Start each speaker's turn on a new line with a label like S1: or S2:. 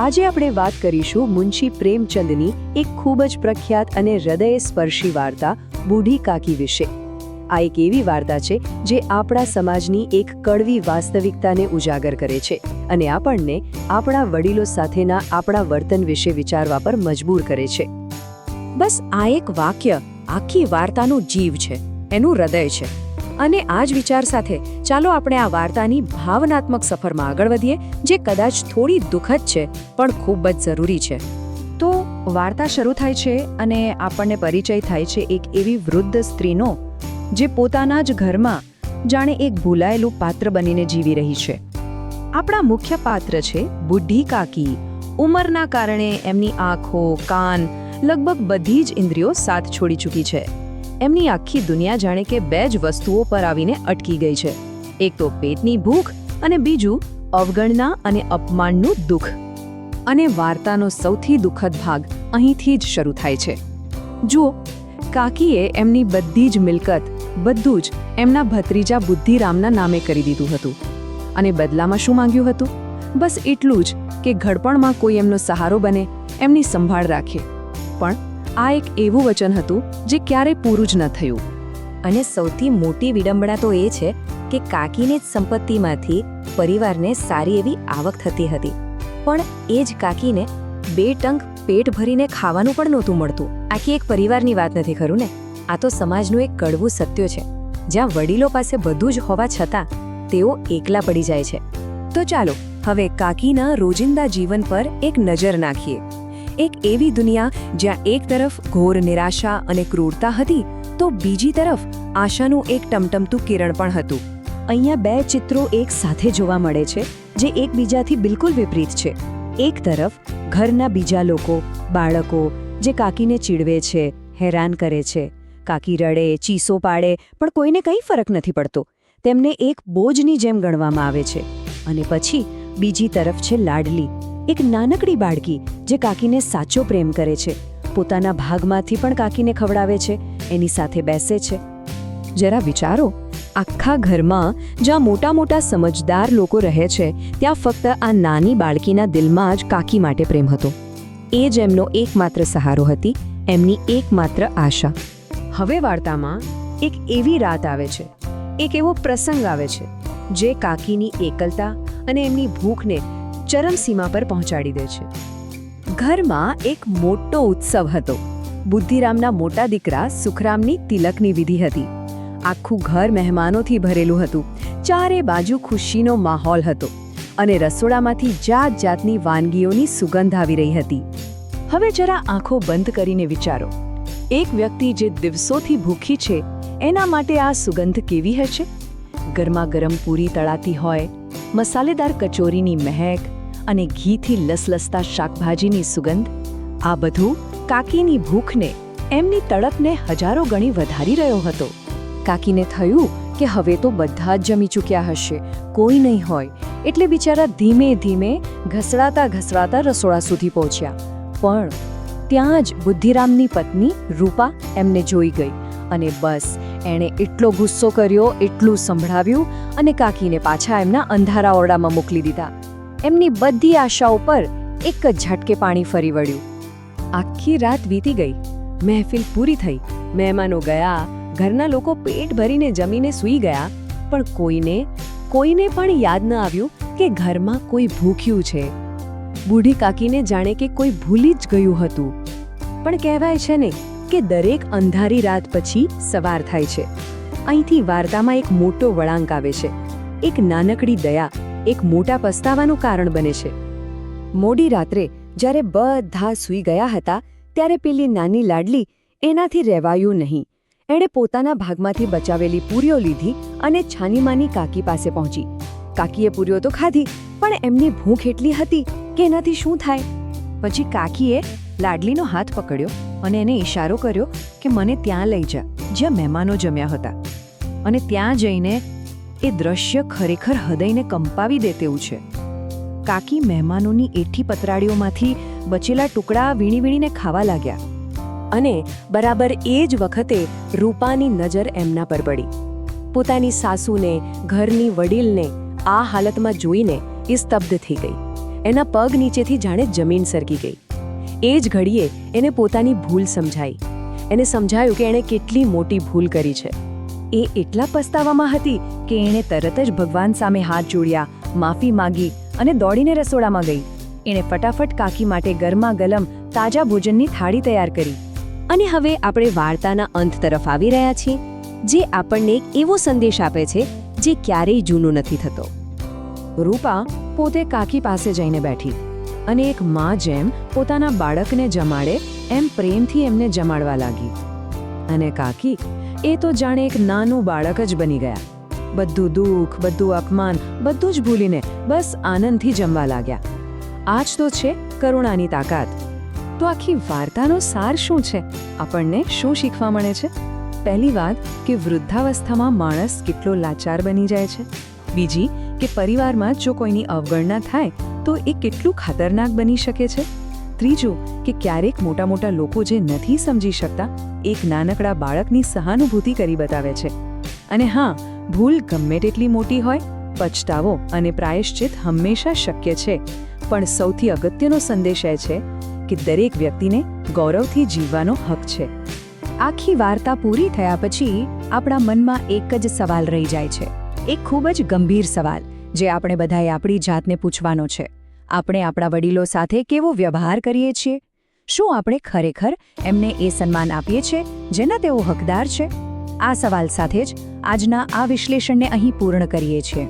S1: આજે આપણે વાત કરીશું મુનશી પ્રેમચંદની એક ખૂબ જ પ્રખ્યાત અને હૃદયસ્પર્શી વાર્તા બૂઢી કાકી વિશે. આ એક એવી વાર્તા છે જે આપણા સમાજની એક કડવી વાસ્તવિકતાને ઉજાગર કરે છે અને આપણને આપણા વડીલો સાથેના આપણા વર્તન વિશે વિચારવા પર મજબૂર કરે છે.
S2: બસ આ એક વાક્ય આખી વાર્તાનું જીવ છે, એનું હૃદય છે. અને આ જ વિચાર સાથે ચાલો આપણે આ વાર્તાની ભાવનાત્મક સફરમાં આગળ વધીએ, જે કદાચ થોડી દુઃખદ છે પણ ખૂબ જ જરૂરી છે.
S1: તો વાર્તા શરૂ થાય છે અને આપણને પરિચય થાય છે એક એવી વૃદ્ધ સ્ત્રીનો જે પોતાના જ ઘરમાં જાણે એક ભૂલાયેલું પાત્ર બનીને જીવી રહી છે. આપણા મુખ્ય પાત્ર છે બુઢી કાકી. ઉંમરના કારણે એમની આંખો, કાન, લગભગ બધી જ ઇન્દ્રિયો સાથ છોડી ચૂકી છે. એમની આખી દુનિયા જાણે કે બે જ વસ્તુઓ પર આવીને અટકી ગઈ છે. એક તો પેટની ભૂખ અને બીજું અવગણના અને અપમાનનું દુઃખ. અને વાર્તાનો સૌથી દુઃખદ ભાગ અહીંથી જ શરૂ થાય છે. જુઓ, કાકીએ એમની બધી જ મિલકત, બધું જ એમના ભત્રીજા બુદ્ધિરામના નામે કરી દીધું હતું. અને બદલામાં શું માંગ્યું હતું? બસ એટલું જ કે ઘડપણમાં કોઈ એમનો સહારો બને, એમની સંભાળ રાખે. પણ આ એક એવું વચન હતું જે ક્યારેય પૂરું જ ન થયું.
S2: અને સૌથી મોટી વિડંબણા તો એ છે કે કાકીને જ સંપત્તિમાંથી પરિવારને સારી એવી આવક થતી હતી, પણ એ જ કાકીને 2 ટંક પેટ ભરીને ખાવાનું પણ નહોતું મળતું. આખી એક પરિવારની વાત નથી, ખરું ને? આ તો સમાજનું એક કડવું સત્ય છે, જ્યાં વડીલો પાસે બધું જ હોવા છતાં તેઓ એકલા પડી જાય છે. તો ચાલો હવે કાકીના રોજિંદા જીવન પર એક નજર નાખીએ. એક એવી દુનિયા જ્યાં એક તરફ ઘોર નિરાશા અને ક્રૂરતા હતી, તો બીજી તરફ આશાનું એક ટમટમતું કિરણ પણ હતું. અહીંયા 2 ચિત્રો એક સાથે જોવા મળે છે જે એકબીજાથી બિલકુલ વિપરીત છે. એક તરફ ઘરના બીજા લોકો, બાળકો, જે કાકીને ચીડવે છે, હેરાન કરે છે. કાકી રડે, ચીસો પાડે, પણ કોઈને કંઈ ફરક નથી પડતો. તેમને એક બોજની જેમ ગણવામાં આવે છે. અને પછી બીજી તરફ છે લાડલી, એક નાનકડી બાળકી જે કાકીને સાચો પ્રેમ કરે છે, પોતાના ભાગમાંથી પણ કાકીને ખવડાવે છે, એની સાથે બેસે છે. જરા વિચારો, આખા ઘરમાં જ્યાં મોટા મોટા સમજદાર લોકો રહે છે, ત્યાં ફક્ત આ નાની બાળકીના દિલમાં જ કાકી માટે પ્રેમ હતો. એ જ એમનો એકમાત્ર સહારો હતી, એમની એકમાત્ર આશા. હવે વાર્તામાં એક એવી રાત આવે છે, એક એવો પ્રસંગ આવે છે જે કાકીની એકલતા અને એમની ભૂખને ચરમસીમા પર પહોંચાડી દે છે. ઘરમાં એક મોટો ઉત્સવ હતો. બુદ્ધિરામના મોટા દીકરા સુખરામની તિલકની વિધિ હતી. આખું ઘર મહેમાનોથી ભરેલું હતું. ચારે બાજુ ખુશીનો માહોલ હતો અને રસોડામાંથી જાત જાતની વાનગીઓની સુગંધ આવી રહી હતી. હવે જરા આંખો બંધ કરીને વિચારો, એક વ્યક્તિ જે દિવસોથી ભૂખી છે, એના માટે આ સુગંધ કેવી હશે? ગરમા ગરમ પૂરી તળાતી હોય, મસાલેદાર કચોરીની મહેક અને ઘીથી લસલસતા શાકભાજીની સુગંધ. આ બધું કાકીની ભૂખને, એમની તડપને હજારો ગણી વધારી રહ્યો હતો. કાકીને થયું કે હવે તો બધા જ જમી ચૂક્યા હશે, કોઈ નહીં હોય. એટલે બિચારા ધીમે ધીમે ઘસડાતા ઘસડાતા રસોડા સુધી પહોંચ્યા. પણ ત્યાં જ બુદ્ધિરામની પત્ની રૂપા એમને જોઈ ગઈ અને બસ એણે એટલો ગુસ્સો કર્યો, એટલું સંભળાવ્યું અને કાકીને પાછા એમના અંધારા ઓરડામાં મોકલી દીધા. એમની બધી આશાઓ પર એક જ ઝટકે પાણી ફરી વળ્યું. આખી રાત વીતી ગઈ, મહેફિલ પૂરી થઈ, મહેમાનો ગયા, ઘરના લોકો પેટ ભરીને જમીને સૂઈ ગયા, પણ કોઈને પણ યાદ ન આવ્યું કે ઘરમાં કોઈ ભૂખ્યું છે. બૂઢી કાકીને જાણે કે કોઈ ભૂલી જ ગયું હતું. પણ કહેવાય છે ને કે દરેક અંધારી રાત પછી સવાર થાય છે. અહીંથી વાર્તામાં એક મોટો વળાંક આવે છે. એક નાનકડી દયા એક મોટા પસ્તાવાનું કારણ બને છે. મોડી રાત્રે જ્યારે બધા સૂઈ ગયા હતા, ત્યારે પેલી નાની લાડલી, એનાથી રહેવાયું નહીં. એણે પોતાના ભાગમાંથી બચાવેલી પૂરીઓ લીધી અને છાનીમાની કાકી પાસે પહોંચી. કાકીએ પૂરીઓ તો ખાધી, પણ એમની ભૂખ એટલી હતી કે એનાથી શું થાય. પછી કાકીએ લાડલીનો હાથ પકડ્યો અને એને ઈશારો કર્યો કે મને ત્યાં લઈ જા જ્યાં મહેમાનો જમ્યા હતા. અને ત્યાં જઈને એ દ્રશ્ય ખરેખર હૃદયને કંપાવી દે તેવું છે. કાકી મહેમાનોની એઠી પતરાળીઓમાંથી બચેલા ટુકડા વીણી વીણીને ખાવા લાગ્યા. અને બરાબર એ જ વખતે રૂપાની નજર એમના પર પડી. પોતાની સાસુને, ઘરની વડીલને આ હાલતમાં જોઈને એ સ્તબ્ધ થઈ ગઈ. એના પગ નીચેથી જાણે જમીન સરકી ગઈ. એ જ ઘડીએ એને પોતાની ભૂલ સમજાઈ. એને સમજાયું કે એણે કેટલી મોટી ભૂલ કરી છે.
S1: એ એટલા પસ્તાવામાં હતી કે એણે તરત જ ભગવાન સામે હાથ જોડ્યા, માફી માંગી અને દોડીને રસોડામાં ગઈ. એણે ફટાફટ કાકી માટે ગરમા ગરમ તાજા ભોજનની થાળી તૈયાર કરી.
S2: અને હવે આપણે વાર્તાના અંત તરફ આવી રહ્યા છીએ, જે આપણને એક એવો સંદેશ આપે છે જે ક્યારેય જૂનો નથી થતો.
S1: રૂપા પોતે કાકી પાસે જઈને બેઠી અને એક મા જેમ પોતાના બાળકને જમાડે એમ પ્રેમથી એમને જમાડવા લાગી. અને કાકી એ તો જાણે એક નાનું બાળક જ બની ગયા. બધું દુઃખ, બધું અપમાન, બધું જ ભૂલીને બસ આનંદથી જમવા લાગ્યા. આ જ તો છે કરુણાની તાકાત. તો આખી વાર્તાનો સાર શું છે? આપણને શું શીખવા મળે છે? પહેલી વાત કે વૃદ્ધાવસ્થામાં માણસ કેટલો લાચાર બની જાય છે. બીજી કે પરિવારમાં જો કોઈની અવગણના થાય તો એ કેટલું ખતરનાક બની શકે છે. ત્રીજું કે ક્યારેક મોટા મોટા લોકો જે નથી સમજી શકતા એક નાનકડા બાળકની સહાનુભૂતિ કરી બતાવે છે. અને હા, ભૂલ ગમે તેટલી મોટી હોય, પછતાવો અને પ્રાયશ્ચિત હંમેશા શક્ય છે. પણ સૌથી અગત્યનો સંદેશ એ છે કે દરેક વ્યક્તિને ગૌરવથી જીવવાનો હક છે. આખી વાર્તા પૂરી થયા પછી આપણા મનમાં એક જ સવાલ રહી જાય છે, એક ખૂબ જ ગંભીર સવાલ જે આપણે બધાએ આપણી જાતને પૂછવાનો છે. આપણે આપણા વડીલો સાથે કેવો વ્યવહાર કરીએ છીએ? શું આપણે ખરેખર એમને એ સન્માન આપીએ છીએ જેના તેઓ હકદાર છે? આ સવાલ સાથે જ આજના આ વિશ્લેષણને અહીં પૂર્ણ કરીએ છીએ.